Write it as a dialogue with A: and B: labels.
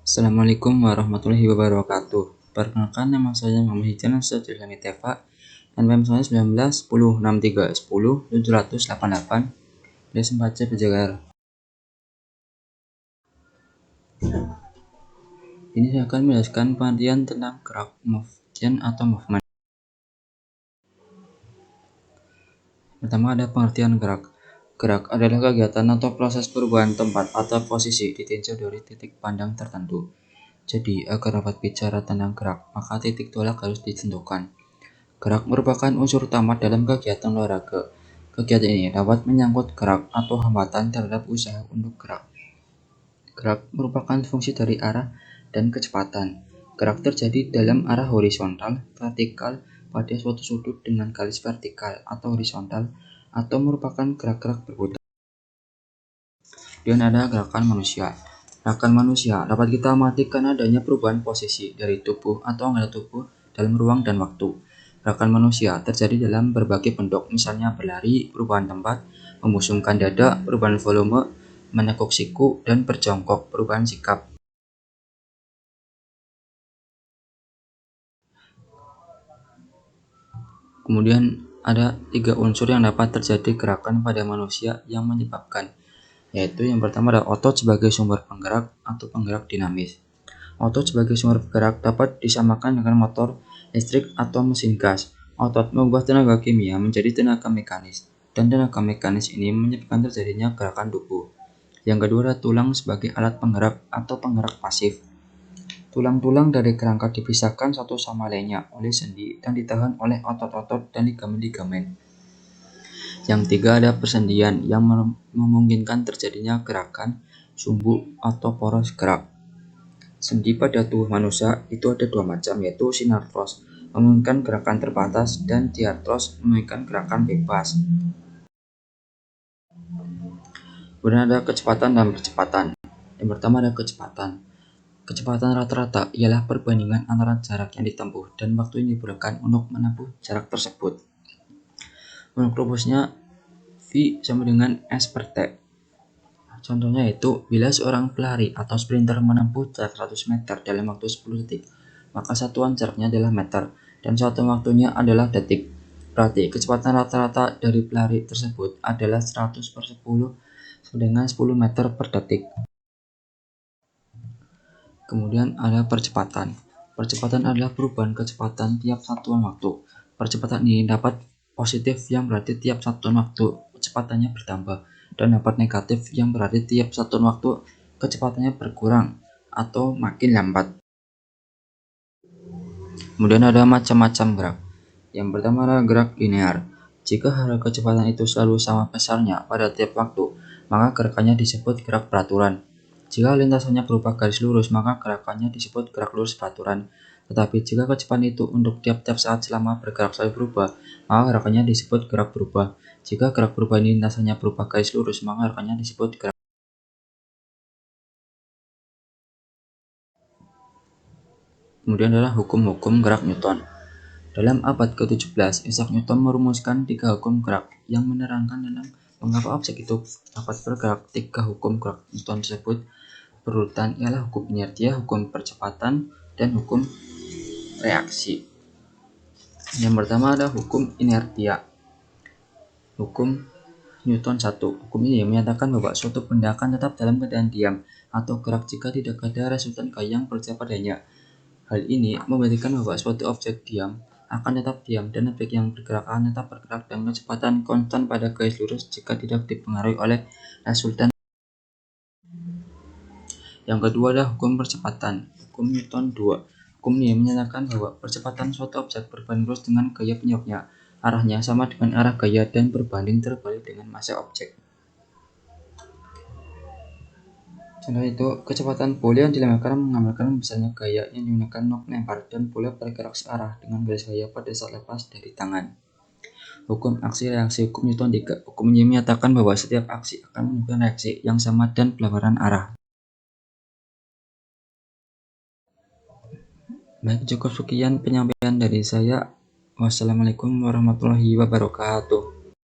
A: Assalamualaikum warahmatullahi wabarakatuh. Perkenalkan, nama saya Muhammad Hijan Sejulani Teva, NPM saya 19 10 63 10 788 D4C Pejagar. Ini saya akan menjelaskan pengertian tentang gerak motion atau movement. Pertama ada pengertian gerak. Gerak adalah kegiatan atau proses perubahan tempat atau posisi ditinjau dari titik pandang tertentu. Jadi, agar dapat bicara tentang gerak, maka titik tolak harus ditentukan. Gerak merupakan unsur utama dalam kegiatan olahraga. Kegiatan ini dapat menyangkut gerak atau hambatan terhadap usaha untuk gerak. Gerak merupakan fungsi dari arah dan kecepatan. Gerak terjadi dalam arah horizontal, vertikal, pada suatu sudut dengan garis vertikal atau horizontal, atau merupakan gerak-gerak berputar. Dan ada gerakan manusia. Gerakan manusia dapat kita amati karena adanya perubahan posisi dari tubuh atau anggota tubuh dalam ruang dan waktu. Gerakan manusia terjadi dalam berbagai bentuk, misalnya berlari, perubahan tempat, membusungkan dada, perubahan volume, menekuk siku, dan berjongkok, perubahan sikap. Kemudian ada 3 unsur yang dapat terjadi gerakan pada manusia yang menyebabkan, yaitu yang pertama adalah otot sebagai sumber penggerak atau penggerak dinamis. Otot sebagai sumber penggerak dapat disamakan dengan motor listrik atau mesin gas. Otot mengubah tenaga kimia menjadi tenaga mekanis, dan tenaga mekanis ini menyebabkan terjadinya gerakan tubuh. Yang kedua adalah tulang sebagai alat penggerak atau penggerak pasif. Tulang-tulang dari kerangka dipisahkan satu sama lainnya oleh sendi dan ditahan oleh otot-otot dan ligamen-ligamen. Yang tiga ada persendian yang memungkinkan terjadinya gerakan sumbu atau poros gerak. Sendi pada tubuh manusia itu ada 2 macam, yaitu sinartros memungkinkan gerakan terbatas dan diartros memungkinkan gerakan bebas. Kemudian ada kecepatan dan percepatan. Yang pertama ada kecepatan. Kecepatan rata-rata ialah perbandingan antara jarak yang ditempuh dan waktu yang diperlukan untuk menempuh jarak tersebut. Untuk rumusnya V sama dengan S per T. Contohnya yaitu, bila seorang pelari atau sprinter menempuh jarak 100 meter dalam waktu 10 detik, maka satuan jaraknya adalah meter, dan satuan waktunya adalah detik. Berarti kecepatan rata-rata dari pelari tersebut adalah 100 per 10 dengan 10 meter per detik. Kemudian ada percepatan. Percepatan adalah perubahan kecepatan tiap satuan waktu. Percepatan ini dapat positif yang berarti tiap satuan waktu kecepatannya bertambah, dan dapat negatif yang berarti tiap satuan waktu kecepatannya berkurang atau makin lambat. Kemudian ada macam-macam gerak. Yang pertama adalah gerak linear. Jika harga kecepatan itu selalu sama besarnya pada tiap waktu, maka gerakannya disebut gerak beraturan. Jika lintasannya berupa garis lurus, maka gerakannya disebut gerak lurus beraturan. Tetapi jika kecepatan itu untuk tiap-tiap saat selama bergerak selalu berubah, maka gerakannya disebut gerak berubah. Jika gerak berubah ini lintasannya berupa garis lurus, maka gerakannya disebut gerak. Kemudian adalah hukum-hukum gerak Newton. Dalam abad ke-17, Isaac Newton merumuskan 3 hukum gerak yang menerangkan tentang mengapa objek itu dapat bergerak. 3 hukum gerak Newton tersebut berurutan ialah hukum inertia, hukum percepatan, dan hukum reaksi. Yang pertama ada hukum inertia. Hukum Newton 1. Hukum ini menyatakan bahwa suatu benda akan tetap dalam keadaan diam atau gerak jika tidak ada resultan gaya yang bekerja padanya. Hal ini membuktikan bahwa suatu objek diam akan tetap diam dan objek yang bergerak akan tetap bergerak dengan kecepatan konstan pada garis lurus jika tidak dipengaruhi oleh resultan. Yang kedua adalah hukum percepatan. Hukum Newton 2. Hukum ini menyatakan bahwa percepatan suatu objek berbanding lurus dengan gaya penyebabnya. Arahnya sama dengan arah gaya dan berbanding terbalik dengan massa objek. Contoh itu, kecepatan bola yang dilemparkan menggambarkan besarnya gaya yang digunakan untuk melempar, dan bola bergerak searah dengan garis gaya pada saat lepas dari tangan. Hukum aksi reaksi. Hukum Newton 3. Hukum ini menyatakan bahwa setiap aksi akan menimbulkan reaksi yang sama dan berlawanan arah. Baik, cukup sekian penyampaian dari saya. Wassalamualaikum warahmatullahi wabarakatuh.